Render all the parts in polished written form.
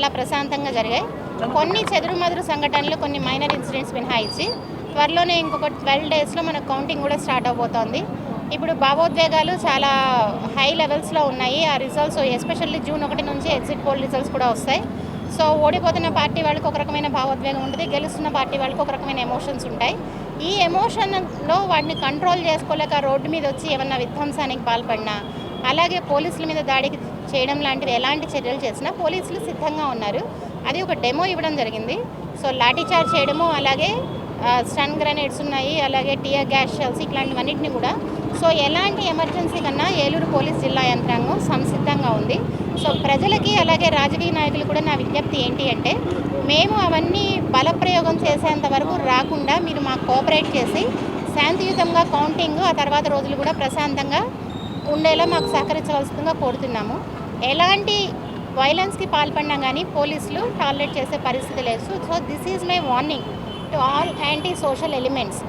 చాలా ప్రశాంతంగా జరిగాయి. కొన్ని చెదురుమదురు సంఘటనలు, కొన్ని మైనర్ ఇన్సిడెంట్స్ మినహాయించి త్వరలోనే ఇంకొక 12 డేస్లో మన కౌంటింగ్ కూడా స్టార్ట్ అవబోతోంది. ఇప్పుడు భావోద్వేగాలు చాలా హై లెవెల్స్లో ఉన్నాయి. ఆ రిజల్ట్స్ ఎస్పెషల్లీ జూన్ 1 నుంచి ఎగ్జిట్ పోల్ రిజల్ట్స్ కూడా వస్తాయి. సో ఓడిపోతున్న పార్టీ వాళ్ళకి ఒక రకమైన భావోద్వేగం ఉంటుంది, గెలుస్తున్న పార్టీ వాళ్ళకి ఒక రకమైన ఎమోషన్స్ ఉంటాయి. ఈ ఎమోషన్లో వాటిని కంట్రోల్ చేసుకోలేక రోడ్డు మీద వచ్చి ఏమన్నా విధ్వంసానికి పాల్పడినా, అలాగే పోలీసుల మీద దాడికి చేయడం లాంటివి ఎలాంటి చర్యలు చేసినా పోలీసులు సిద్ధంగా ఉన్నారు. అది ఒక డెమో ఇవ్వడం జరిగింది. సో లాఠీ చార్జ్ చేయడము, అలాగే స్టన్ గ్రెనేడ్స్ ఉన్నాయి, అలాగే టియర్ గ్యాస్ షెల్స్, ఇట్లాంటివన్నింటినీ కూడా. సో ఎలాంటి ఎమర్జెన్సీ కన్నా ఏలూరు పోలీస్ జిల్లా యంత్రాంగం సంసిద్ధంగా ఉంది. సో ప్రజలకి అలాగే రాజకీయ నాయకులు కూడా నా విజ్ఞప్తి ఏంటి అంటే, మేము అవన్నీ బలప్రయోగం చేసేంత వరకు రాకుండా మీరు మాకు కోఆపరేట్ చేసి శాంతియుతంగా కౌంటింగ్ ఆ తర్వాత రోజులు కూడా ప్రశాంతంగా ఉండేలా మాకు సహకరించవలసిందిగా కోరుతున్నాము. ఎలాంటి వైలెన్స్కి పాల్పడినా కానీ పోలీసులు టాలరేట్ చేసే పరిస్థితి లేదు. So this is my warning to all anti social elements.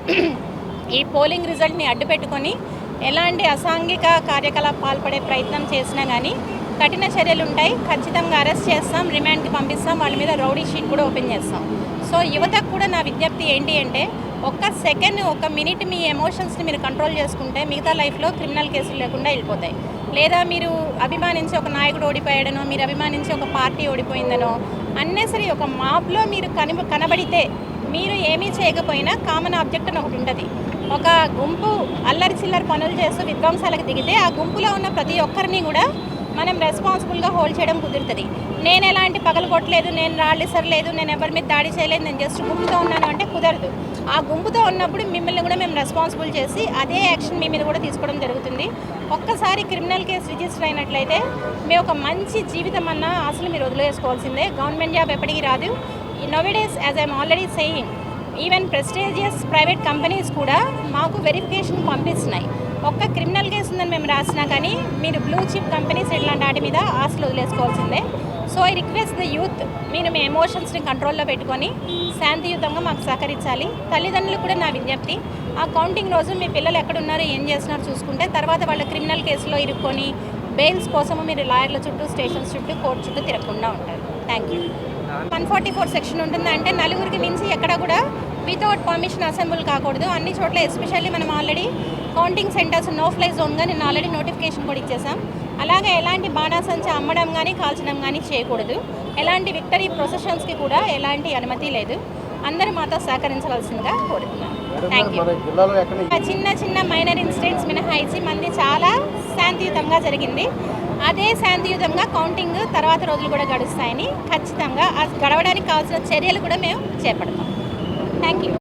ఈ పోలింగ్ రిజల్ట్ని అడ్డుపెట్టుకొని ఎలాంటి అసాంఘిక కార్యకలాపాలు పాల్పడే ప్రయత్నం చేసినా కానీ కఠిన చర్యలు ఉంటాయి. ఖచ్చితంగా అరెస్ట్ చేస్తాం, రిమాండ్కి పంపిస్తాం, వాళ్ళ మీద రౌడీ షీట్ కూడా ఓపెన్ చేస్తాం. సో యువతకు కూడా నా విజ్ఞప్తి ఏంటి అంటే, ఒక్క సెకండ్, ఒక మినిట్ మీ ఎమోషన్స్ని మీరు కంట్రోల్ చేసుకుంటే మిగతా లైఫ్లో క్రిమినల్ కేసులు లేకుండా వెళ్ళిపోతాయి. లేదా మీరు అభిమానించి ఒక నాయకుడు ఓడిపోయాడనో, మీరు అభిమానించి ఒక పార్టీ ఓడిపోయిందనో, అన్నెసరీ ఒక మాబ్లో మీరు కనబడితే మీరు ఏమీ చేయకపోయినా కామన్ ఆబ్జెక్ట్ అని ఒకటి ఉంటుంది. ఒక గుంపు అల్లరి చిల్లరి పనులు చేస్తూ విధ్వంసాలకు దిగితే ఆ గుంపులో ఉన్న ప్రతి ఒక్కరిని కూడా మనం రెస్పాన్సిబుల్గా హోల్డ్ చేయడం కుదురుతుంది. నేను ఎలాంటి పగలు కొట్టలేదు, నేను రాళ్ళు ఇసరలేదు, నేను ఎవరి మీద దాడి చేయలేదు, నేను జస్ట్ గుంపుతో ఉన్నాను అంటే కుదరదు. ఆ గుంపుతో ఉన్నప్పుడు మిమ్మల్ని కూడా మేము రెస్పాన్సిబుల్ చేసి అదే యాక్షన్ మీ మీద కూడా తీసుకోవడం జరుగుతుంది. ఒక్కసారి క్రిమినల్ కేసు రిజిస్టర్ అయినట్లయితే మీ ఒక మంచి జీవితం అన్నా అసలు మీరు వదిలేసుకోవాల్సిందే. గవర్నమెంట్ జాబ్ ఎప్పటికీ రాదు. నౌడేస్ as I'm already saying, even prestigious private companies కూడా మాకు వెరిఫికేషన్ పంపిస్తున్నాయి. ఒక్క క్రిమినల్ కేసు ఉందని మేము రాసినా కానీ మీరు బ్లూ చిప్ కంపెనీస్ ఇట్లాంటి వాటి మీద ఆశలు వదిలేసుకోవాల్సిందే. So I request the youth, మీరు మీ ఎమోషన్స్ని కంట్రోల్లో పెట్టుకొని శాంతియుతంగా మాకు సహకరించాలి. తల్లిదండ్రులకు కూడా నా విజ్ఞప్తి, ఆ కౌంటింగ్ రోజు మీ పిల్లలు ఎక్కడున్నారో ఏం చేస్తున్నారో చూసుకుంటే తర్వాత వాళ్ళ క్రిమినల్ కేసులో ఇరుక్కొని బెయిల్స్ కోసము మీరు లాయర్ల చుట్టూ, స్టేషన్స్ చుట్టూ, కోర్టు చుట్టూ తిరగకుండా ఉంటారు. Thank you. 144 సెక్షన్ ఉంటుంది, అంటే నలుగురికి మించి ఎక్కడ కూడా వితౌట్ పర్మిషన్ అసెంబుల్ కాకూడదు. అన్ని చోట్ల ఎస్పెషల్లీ మనం already counting centres no fly జోన్గా నేను ఆల్రెడీ నోటిఫికేషన్ కూడా ఇచ్చేసాం. అలాగే ఎలాంటి బాణాసంచ అమ్మడం కానీ కాల్చడం కానీ చేయకూడదు. ఎలాంటి విక్టరీ ప్రొసెషన్స్కి కూడా ఎలాంటి అనుమతి లేదు. అందరూ మాతో సహకరించవలసిందిగా కోరుతున్నాను. Thank you. చిన్న చిన్న మైనర్ ఇన్సిడెంట్స్ మినహాయించి మంది చాలా శాంతియుతంగా జరిగింది. అదే శాంతియుతంగా కౌంటింగ్ తర్వాత రోజులు కూడా గడుస్తాయని ఖచ్చితంగా గడవడానికి కావాల్సిన చర్యలు కూడా మేము చేపడతాం. Thank you.